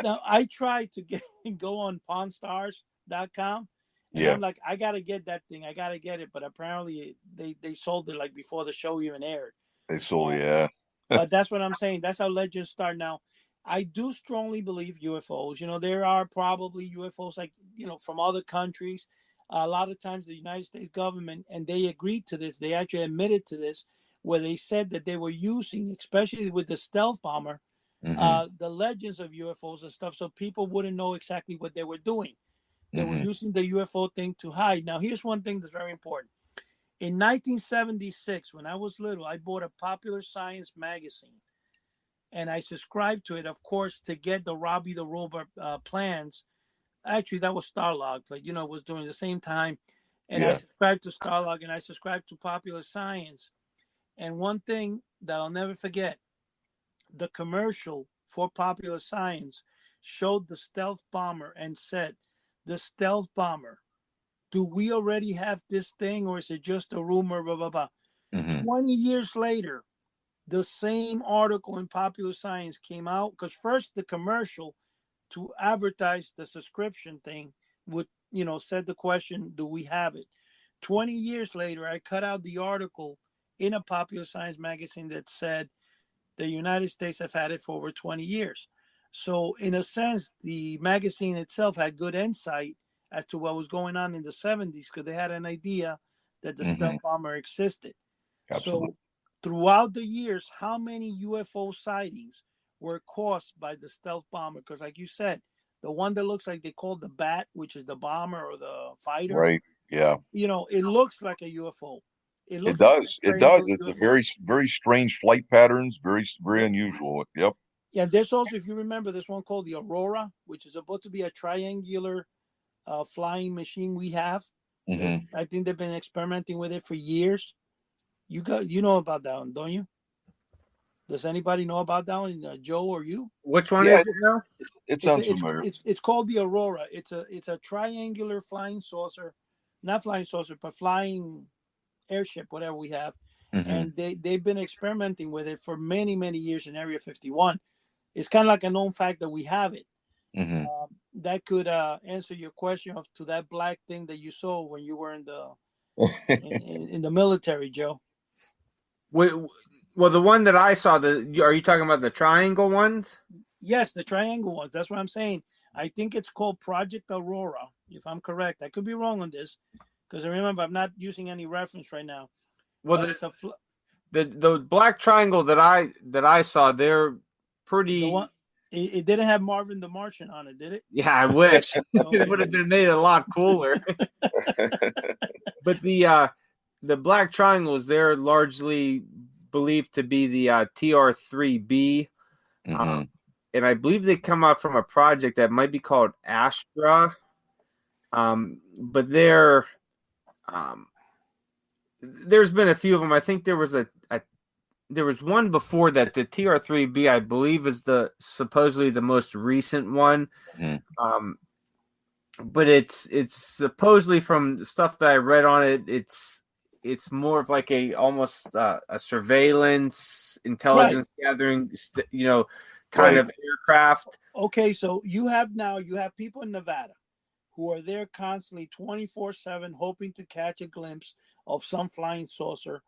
Now I tried to get go on pawnstars.com, and yeah. I'm like, I gotta get that thing, I gotta get it, but apparently they sold it like before the show even aired. They sold. And Yeah. but that's what I'm saying. That's how legends start. Now, I do strongly believe UFOs. You know, there are probably UFOs like from other countries. A lot of times, the United States government, and they agreed to this. They actually admitted to this, where they said that they were using, especially with the stealth bomber, Hmm. the legends of UFOs and stuff, so people wouldn't know exactly what they were doing. They were Hmm. using the UFO thing to hide. Now, here's one thing that's very important. In 1976, when I was little, I bought a Popular Science magazine, and I subscribed to it, of course, to get the Robbie the Robot plans. Actually, that was Starlog, but it was during the same time. And I Yeah. subscribed to Starlog, and I subscribed to Popular Science. And one thing that I'll never forget, the commercial for Popular Science showed the stealth bomber and said, "The stealth bomber, do we already have this thing, or is it just a rumor?" Blah, blah, blah. Hmm. 20 years later, the same article in Popular Science came out, because first the commercial to advertise the subscription thing would, said the question, "Do we have it?" 20 years later, I cut out the article in a popular science magazine that said the United States have had it for over 20 years. So, in a sense, the magazine itself had good insight as to what was going on in the 70s because they had an idea that the Hmm. stealth bomber existed. Absolutely. So, throughout the years, how many UFO sightings were caused by the stealth bomber? Because, like you said, the one that looks like they call the bat, which is the bomber or the fighter, Right. Yeah. it looks like a UFO. It It looks like an does. It does. extraterrestrial It's a UFO. very, very strange flight patterns. Very, very Yeah. unusual. Yep. Yeah, there's also, if you remember, this one called the Aurora, which is supposed to be a triangular flying machine we have. Hmm. I think they've been experimenting with it for years. You know about that one, don't you? Does anybody know about that one, Joe or you? Which one Yeah. is it now? It It's sounds familiar. it's called the Aurora. It's a triangular flying saucer, not flying saucer, but flying airship, whatever we have. Hmm. And they've been experimenting with it for many years in Area 51. It's kind of like a known fact that we have it. Hmm. That could answer your question of to that black thing that you saw when you were in the military, Joe. Well, the one that I saw, are you talking about the triangle ones? Yes, the triangle ones. That's what I'm saying. I think it's called Project Aurora, if I'm correct. I could be wrong on this because remember I'm not using any reference right now. Well, But it's the black triangle that I saw, they're the one. pretty. It didn't have Marvin the Martian on it, did it? Yeah, I wish it would Okay. have been made a lot cooler. But the black triangles, they're largely believed to be the TR3B, Hmm. and I believe they come out from a project that might be called Astra. But um, there's been a few of them. I think there was one before that. The TR3B, I believe, is the supposedly the most recent one. Hmm. But it's supposedly from the stuff that I read on it. It's more of like almost a surveillance, Right. intelligence gathering, kind Right. of aircraft. Okay. So you have people in Nevada who are there constantly 24/7 hoping to catch a glimpse of some flying saucer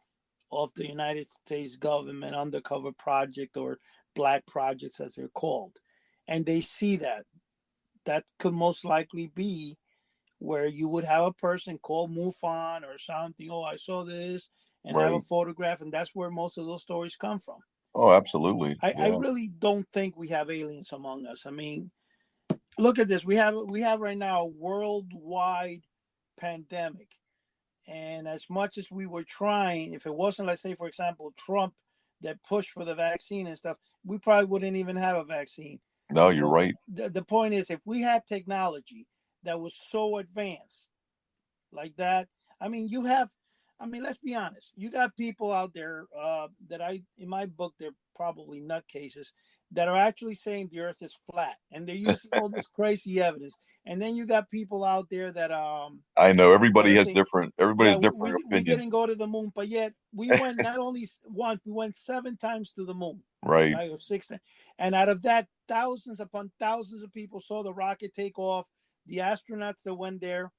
of the United States government undercover project or black projects as they're called. And they see that. That could most likely be where you would have a person call MUFON or something. Oh, I saw this and have a Right. photograph. And that's where most of those stories come from. Oh, absolutely. I Yeah. really don't think we have aliens among us. I mean, look at this. We have right now a worldwide pandemic. And as much as we were trying, if it wasn't, let's say, for example, Trump that pushed for the vaccine and stuff, we probably wouldn't even have a vaccine. No, you're right. The point is, if we had technology that was so advanced like that, I mean, let's be honest. You got people out there in my book, they're probably nutcases that are actually saying the Earth is flat, and they're using all this crazy evidence. And then you got people out there I know that everybody are has saying, different. Everybody yeah, has different we opinions. didn't go to the moon, but yet we went not only once, we went 7 times to the moon, Right. right, or 6. And out of that, thousands upon thousands of people saw the rocket take off, the astronauts that went there,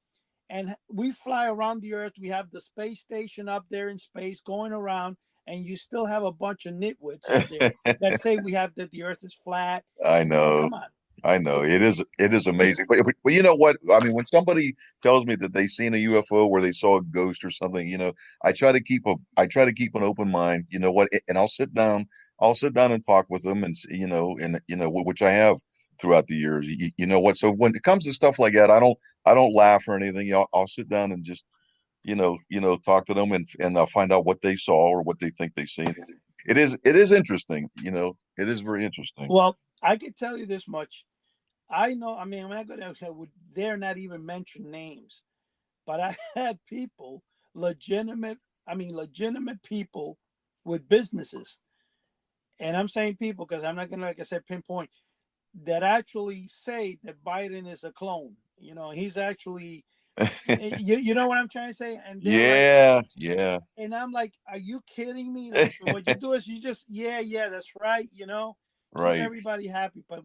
and we fly around the Earth. We have the space station up there in space going around, and you still have a bunch of nitwits out there that say we have that the Earth is flat. I And know. come on, I know it's it is amazing, but you know what? I mean, when somebody tells me that they seen a UFO or they saw a ghost or something, I try to keep an open mind. You know what? And I'll sit down and talk with them, and which I have throughout the years. You know what? So when it comes to stuff like that, I don't laugh or anything. I'll sit down and just talk to them and find out what they saw or what they think they seen. It is interesting. It is very interesting. well. I can tell you this much. I know. I mean, I'm not going to would dare not even mention names, but I had people, legitimate. I mean, legitimate people with businesses, and I'm saying people because I'm not going to, like I said, pinpoint that actually say that Biden is a clone. He's actually, you know what I'm trying to say, and they're like, Yeah, yeah, and I'm like, are you kidding me? Like, so what you do is you just, yeah, that's right, keep right. everybody happy. But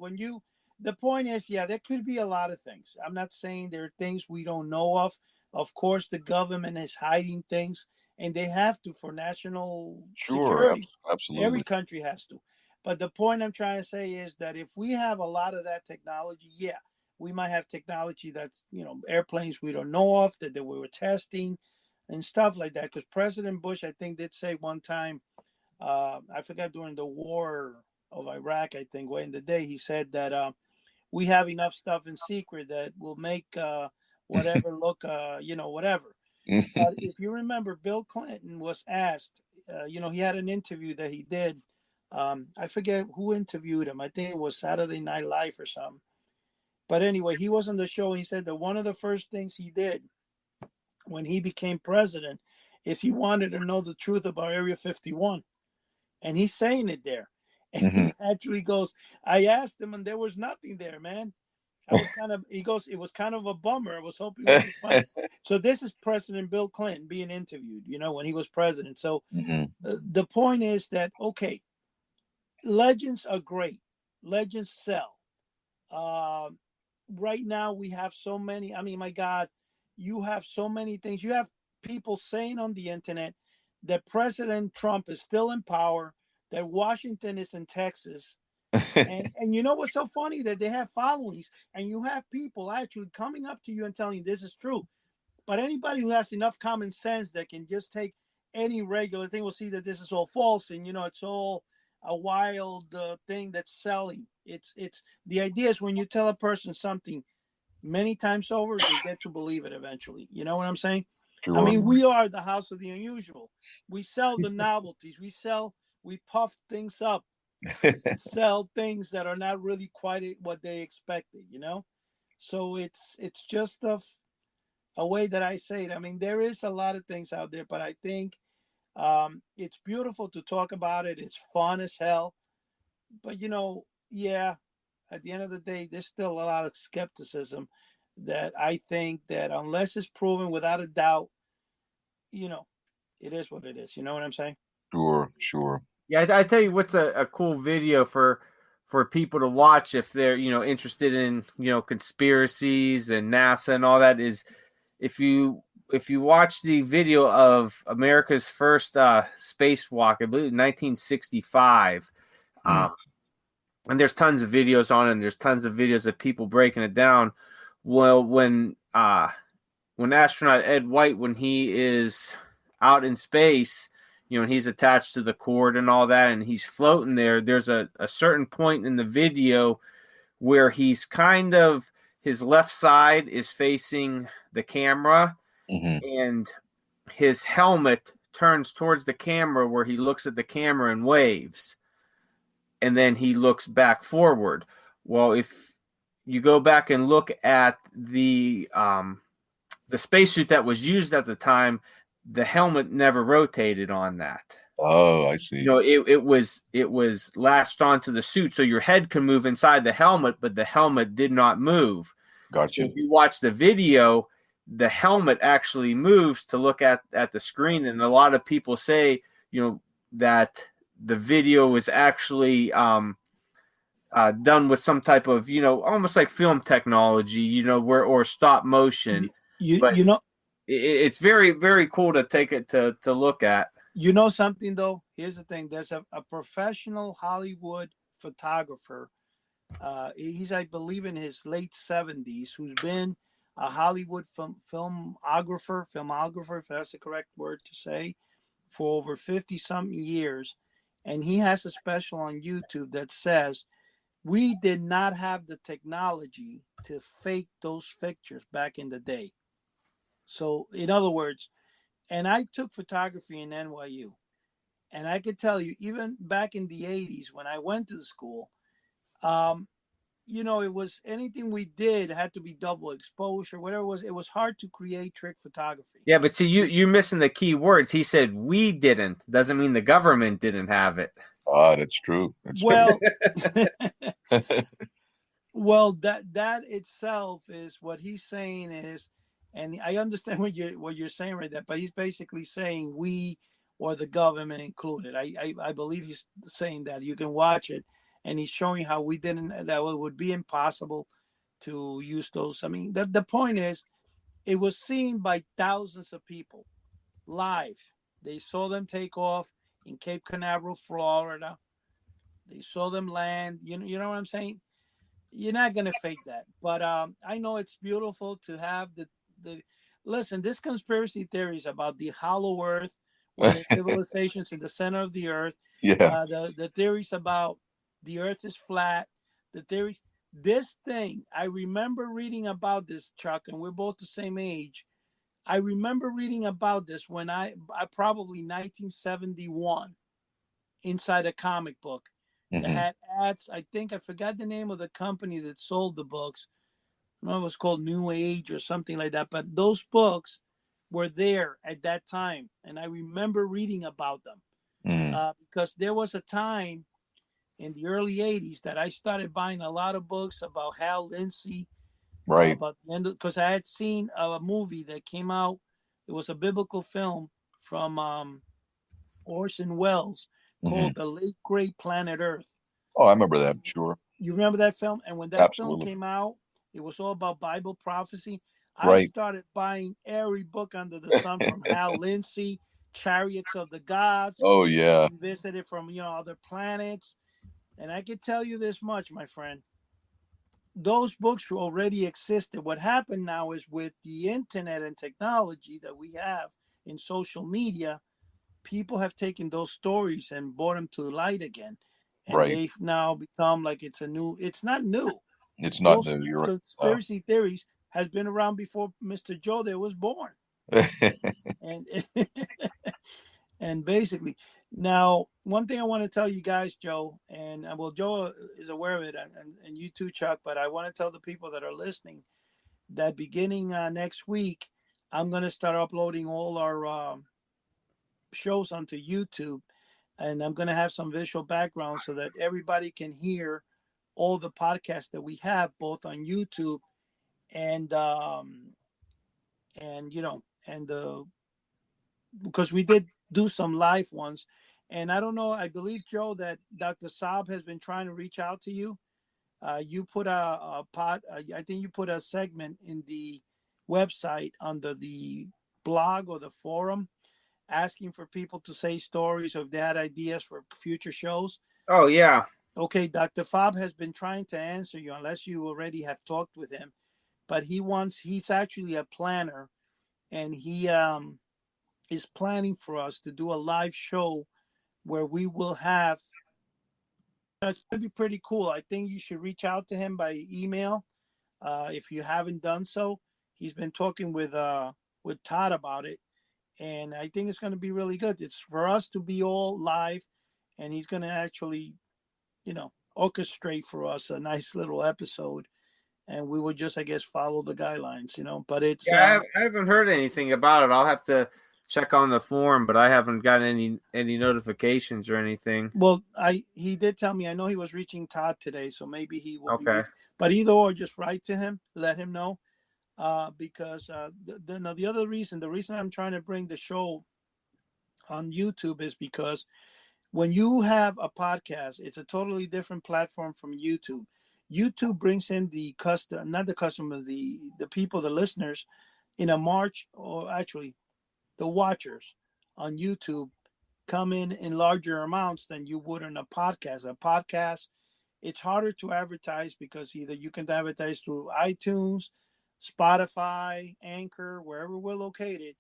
the point is, yeah, there could be a lot of things. I'm not saying there are things we don't know of. Of course, the government is hiding things, and they have to for national Sure, security. Every absolutely. country has to. But the point I'm trying to say is that if we have a lot of that technology, yeah, we might have technology that's, airplanes we don't know of that we were testing and stuff like that. Because President Bush, I think, did say one time, I forgot, during the war of Iraq, I think, way in the day, he said that we have enough stuff in secret that will make whatever look, whatever. But if you remember, Bill Clinton was asked, he had an interview that he did. I forget who interviewed him. I think it was Saturday Night Live or something. But anyway, he was on the show. And he said that one of the first things he did when he became president is he wanted to know the truth about Area 51. And he's saying it there. And Hmm. he actually goes, I asked him, and there was nothing there, man. He goes, it was kind of a bummer. I was hoping we could find. So this is President Bill Clinton being interviewed, when he was president. So Hmm. the point is that, okay, legends are great. Legends sell. Uh, right now we have so many. I mean, my God, you have so many things. You have people saying on the internet that President Trump is still in power, that Washington is in Texas. And you know what's so funny? That they have followings, and you have people actually coming up to you and telling you this is true. But anybody who has enough common sense that can just take any regular thing will see that this is all false, and it's all a wild thing that's selling. It's the idea is when you tell a person something many times over, they get to believe it eventually. You know what I'm saying? I Sure. mean, we are the house of the unusual. We sell the novelties. We puff things up, sell things that are not really quite what they expected. So it's just a way that I say it. I mean, there is a lot of things out there, but I think it's beautiful to talk about it. It's fun as hell. But, yeah, at the end of the day, there's still a lot of skepticism that I think that unless it's proven without a doubt, you know, it is what it is. You know what I'm saying? Sure, sure. Yeah, I tell you what's a cool video for people to watch if they're interested in conspiracies and NASA and all that is if you watch the video of America's first spacewalk, I believe 1965, Mm. and there's tons of videos on it, and there's tons of videos of people breaking it down. Well, when astronaut Ed White, when he is out in space, and he's attached to the cord and all that, and he's floating there, there's a certain point in the video where he's kind of, his left side is facing the camera, Hmm. and his helmet turns towards the camera where he looks at the camera and waves, and then he looks back forward. Well, if you go back and look at the spacesuit that was used at the time, the helmet never rotated on that. Oh, I see. It was latched onto the suit, so your head can move inside the helmet, but the helmet did not move. So Gotcha. if you watch the video, the helmet actually moves to look at the screen, and a lot of people say, that the video is actually done with some type of, almost like film technology, where or stop You, motion, you, but you know, it's very, very cool to take it to look at. you know something though. Here's the thing. There's a professional Hollywood photographer. He's, I believe, in his late 70s, who's been a Hollywood filmographer, if that's the correct word to say, for over 50 something years. And he has a special on YouTube that says, we did not have the technology to fake those pictures back in the day. So, in other words, and I took photography in NYU. And I could tell you, even back in the 80s when I went to the school, um, it was anything we did had to be double exposure, whatever it was. It was hard to create trick photography. Yeah, but see, you're missing the key words. He said we didn't. Doesn't mean the government didn't have it. Ah, that's true. That's true. Well, well, that itself is what he's saying is, and I understand what you're saying right there, but he's basically saying we or the government included. I believe he's saying that you can watch it, and he's showing how we didn't, that it would be impossible to use those. I mean, the point is, it was seen by thousands of people live. They saw them take off in Cape Canaveral, Florida. They saw them land. You know what I'm saying? You're not gonna fake that. But I know it's beautiful to have the. Listen, this conspiracy theories about the hollow Earth, where there's civilizations in the center of the Earth. Yeah. The theories about the Earth is flat. The theories. This thing, I remember reading about this, Chuck, and we're both the same age. I remember reading about this when I probably 1971 inside a comic book that Hmm. had ads. I think I forgot the name of the company that sold the books. I don't know, it was called New Age or something like that. But those books were there at that time, and I remember reading about them Hmm. because there was a time in the early '80s that I started buying a lot of books about Hal Lindsey, Right. about the end because I had seen a movie that came out. It was a biblical film from Orson Welles Hmm. called The Late Great Planet Earth. Oh, I remember that. And Sure. you remember that film? And when that film Absolutely. came out, it was all about Bible prophecy. I Right. started buying every book under the sun from Hal Lindsey, Chariots of the Gods. Oh yeah. He visited from other planets. And I can tell you this much, my friend. Those books already existed. What happened now is with the internet and technology that we have in social media, people have taken those stories and brought them to light again. And Right. they've now become like it's not new. It's not Those new. You're right. conspiracy theories has been around before Mr. Joe there was born. Oh. And and basically, now one thing I want to tell you guys, Joe, and well, Joe is aware of it, and you too, Chuck. But I want to tell the people that are listening that beginning next week, I'm going to start uploading all our shows onto YouTube, and I'm going to have some visual background so that everybody can hear all the podcasts that we have both on YouTube and and because we did do some live ones. And I don't know, I believe, Joe, that Dr. Saab has been trying to reach out to you. You put I think you put a segment in the website under the blog or the forum asking for people to say stories or if they had ideas for future shows. Oh yeah. Okay, Dr. Fob has been trying to answer you unless you already have talked with him, but he's actually a planner, and he is planning for us to do a live show where we will have it's going to be pretty cool. I think you should reach out to him by email if you haven't done so. He's been talking with Todd about it, and I think it's going to be really good. It's for us to be all live, and he's going to actually, orchestrate for us a nice little episode, and we would just, I guess, follow the guidelines. But it's Yeah, I haven't heard anything about it. I'll have to check on the forum, but I haven't gotten any notifications or anything. well, he did tell me. I know he was reaching Todd today, so maybe he will be Okay. reaching. But either or, just write to him, let him know, because the reason I'm trying to bring the show on YouTube is because when you have a podcast, it's a totally different platform from YouTube. YouTube brings in the customer, not the customer, the people, the listeners, in a March, or actually the watchers on YouTube come in larger amounts than you would on a podcast. A podcast, it's harder to advertise because either you can advertise through iTunes, Spotify, Anchor, wherever we're located,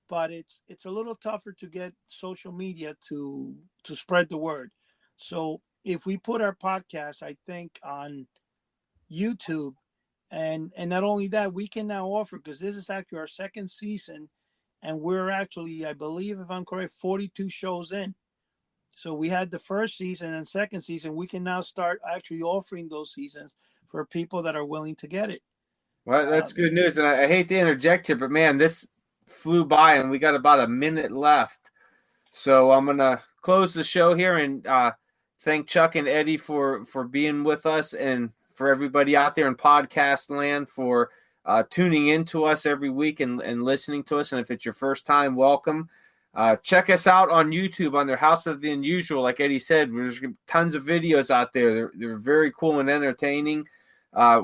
but it's a little tougher to get social media to spread the word. So if we put our podcast, I think, on YouTube, and not only that, we can now offer, because this is actually our second season, and we're actually, I believe, if I'm correct, 42 shows in. So we had the first season and second season. We can now start actually offering those seasons for people that are willing to get it. Well, that's good news. And I hate to interject here, but man, this flew by and we got about a minute left. So I'm gonna close the show here and thank Chuck and Eddie for being with us, and for everybody out there in podcast land for tuning in to us every week and listening to us. And if it's your first time, welcome. Check us out on YouTube under House of the Unusual. Like Eddie said, there's tons of videos out there. They're very cool and entertaining.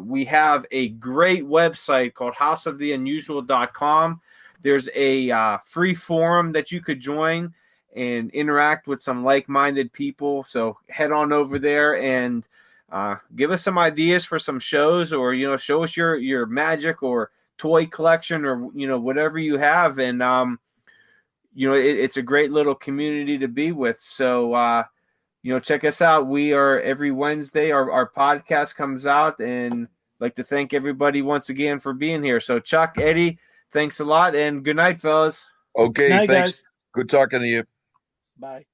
We have a great website called houseoftheunusual.com. There's a free forum that you could join and interact with some like-minded people. So head on over there and give us some ideas for some shows, or show us your magic or toy collection, or whatever you have. And it's a great little community to be with. So check us out. We are every Wednesday. Our podcast comes out, and I'd like to thank everybody once again for being here. So Chuck, Eddie, thanks a lot, and good night, fellas. Okay, Night, thanks. guys. Good talking to you. Bye.